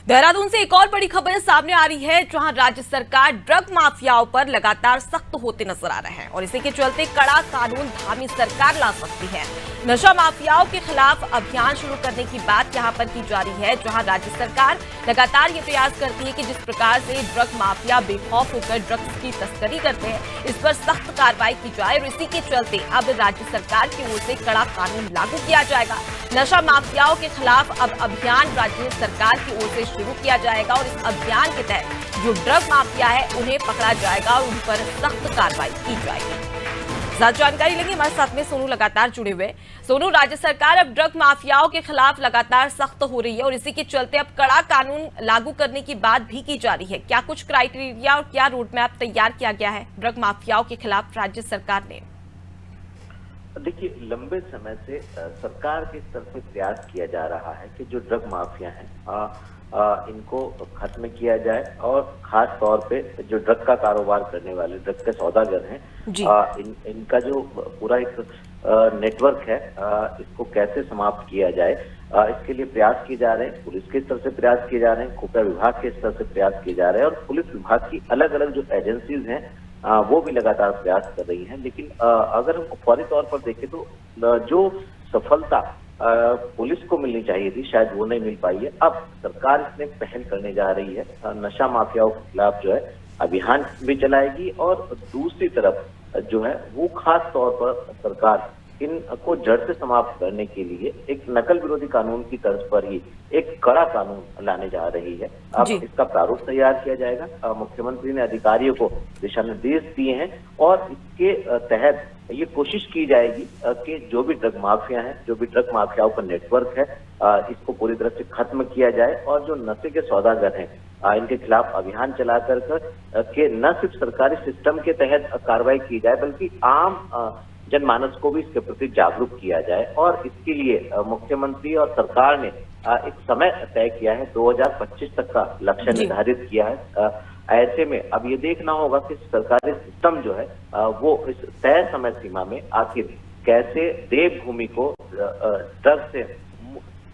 देहरादून से एक और बड़ी खबर सामने आ रही है, जहां राज्य सरकार ड्रग माफियाओं पर लगातार सख्त होते नजर आ रहे हैं और इसी के चलते कड़ा कानून धामी सरकार ला सकती है। नशा माफियाओं के खिलाफ अभियान शुरू करने की बात यहां पर की जा रही है, जहां राज्य सरकार लगातार ये प्रयास करती है कि जिस प्रकार से ड्रग माफिया बेखौफ होकर ड्रग्स की तस्करी करते हैं, इस पर सख्त कार्रवाई की जाए और इसी के चलते अब राज्य सरकार की ओर से कड़ा कानून लागू किया जाएगा। नशा माफियाओं के खिलाफ अब अभियान राज्य सरकार की ओर से शुरू किया जाएगा और इस अभियान के तहत जो ड्रग माफिया है उन्हें पकड़ा जाएगा और उन पर सख्त कार्रवाई की जाएगी। ज्यादा जानकारी लेंगे, हमारे साथ में सोनू लगातार जुड़े हुए। सोनू, राज्य सरकार अब ड्रग माफियाओं के खिलाफ लगातार सख्त हो रही है और इसी के चलते अब कड़ा कानून लागू करने की बात भी की जा रही है। क्या कुछ क्राइटेरिया और क्या रोड मैप तैयार किया गया है ड्रग माफियाओं के खिलाफ राज्य सरकार ने? देखिए, लंबे समय से सरकार के स्तर पे प्रयास किया जा रहा है कि जो ड्रग माफिया हैं इनको खत्म किया जाए और खास तौर पे जो ड्रग का कारोबार करने वाले ड्रग के सौदागर हैं इनका जो पूरा एक नेटवर्क है इसको कैसे समाप्त किया जाए, इसके लिए प्रयास किए जा रहे हैं। पुलिस के स्तर से प्रयास किए जा रहे हैं, खुफिया विभाग के स्तर से प्रयास किए जा रहे हैं और पुलिस विभाग की अलग अलग जो एजेंसीज हैं वो भी लगातार प्रयास कर रही हैं। लेकिन अगर हम फौरी तौर पर देखें तो जो सफलता पुलिस को मिलनी चाहिए थी शायद वो नहीं मिल पाई है। अब सरकार इसमें पहल करने जा रही है, नशा माफियाओं के खिलाफ जो है अभियान भी चलाएगी और दूसरी तरफ जो है वो खास तौर पर सरकार इनको जड़ से समाप्त करने के लिए एक नकल विरोधी कानून की तर्ज पर ही एक कड़ा कानून लाने जा रही है। अब इसका प्रारूप तैयार किया जाएगा। मुख्यमंत्री ने अधिकारियों को दिशा निर्देश दिए हैं और इसके तहत ये कोशिश की जाएगी कि जो भी ड्रग माफिया हैं, जो भी ड्रग माफियाओं का नेटवर्क है, इसको पूरी तरह से खत्म किया जाए और जो नशे के सौदागर हैं इनके खिलाफ अभियान चला कर के न सिर्फ सरकारी सिस्टम के तहत कार्रवाई की जाए बल्कि आम जनमानस को भी इसके प्रति जागरूक किया जाए। और इसके लिए मुख्यमंत्री और सरकार ने एक समय तय किया है, 2025 तक का लक्ष्य निर्धारित किया है। ऐसे में अब ये देखना होगा कि सरकारी सिस्टम जो है वो इस तय समय सीमा में आखिर कैसे देवभूमि को ड्रग से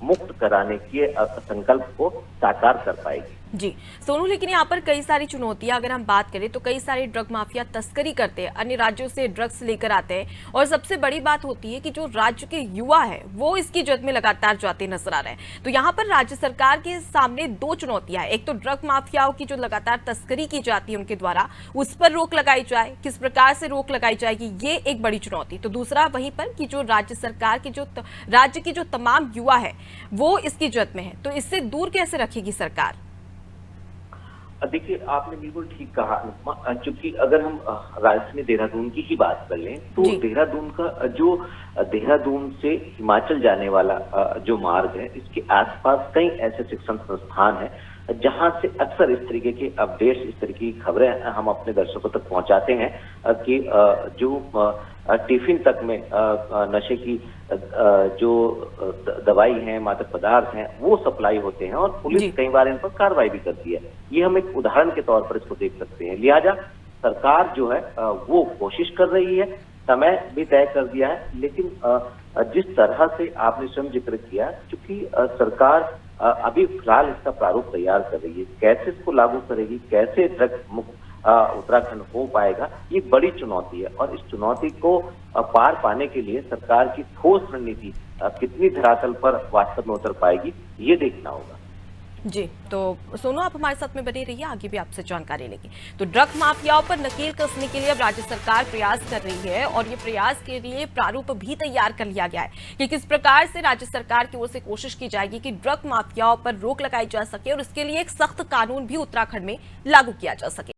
मुक्त कराने के संकल्प को साकार कर पाएगी। जी सोनू, लेकिन यहाँ पर कई सारी चुनौतियां अगर हम बात करें तो कई सारे ड्रग माफिया तस्करी करते हैं, अन्य राज्यों से ड्रग्स लेकर आते हैं और सबसे बड़ी बात होती है कि जो राज्य के युवा है वो इसकी जद में लगातार जाते नजर आ रहे हैं। तो यहाँ पर राज्य सरकार के सामने दो चुनौतियां हैं, एक तो ड्रग माफियाओं की जो लगातार तस्करी की जाती है उनके द्वारा, उस पर रोक लगाई जाए, किस प्रकार से रोक लगाई जाएगी, ये एक बड़ी चुनौती। तो दूसरा वहीं पर कि जो राज्य सरकार की जो राज्य की जो तमाम युवा है वो इसकी जद में है, तो इससे दूर कैसे रखेगी सरकार? देखिए, आपने बिल्कुल ठीक कहा, क्योंकि अगर हम राजधानी देहरादून की ही बात कर लें तो देहरादून का जो देहरादून से हिमाचल जाने वाला जो मार्ग है, इसके आसपास कई ऐसे शिक्षण संस्थान हैं जहां से अक्सर इस तरीके के अपडेट्स, इस तरीके की खबरें हम अपने दर्शकों तक पहुंचाते हैं कि जो टिफिन तक में नशे की जो दवाई है, मादक पदार्थ हैं, वो सप्लाई होते हैं और पुलिस कई बार इन पर कार्रवाई भी करती है। ये हम एक उदाहरण के तौर पर इसको देख सकते हैं। लिहाजा सरकार जो है वो कोशिश कर रही है, समय भी तय कर दिया है, लेकिन जिस तरह से आपने स्वयं जिक्र किया, क्योंकि सरकार अभी फिलहाल इसका प्रारूप तैयार कर रही है, कैसे इसको लागू करेगी, कैसे ड्रग मुक्त उत्तराखंड हो पाएगा, ये बड़ी चुनौती है और इस चुनौती को पार पाने के लिए सरकार की ठोस रणनीति कितनी धरातल पर वास्तव में उतर पाएगी, ये देखना होगा। जी, तो सोनू आप हमारे साथ में बने रहिए, आगे भी आपसे जानकारी लेंगे। तो ड्रग माफियाओं पर नकेल कसने के लिए अब राज्य सरकार प्रयास कर रही है और ये प्रयास के लिए प्रारूप भी तैयार कर लिया गया है कि किस प्रकार से राज्य सरकार की ओर से कोशिश की जाएगी कि ड्रग माफियाओं पर रोक लगाई जा सके और इसके लिए एक सख्त कानून भी उत्तराखंड में लागू किया जा सके।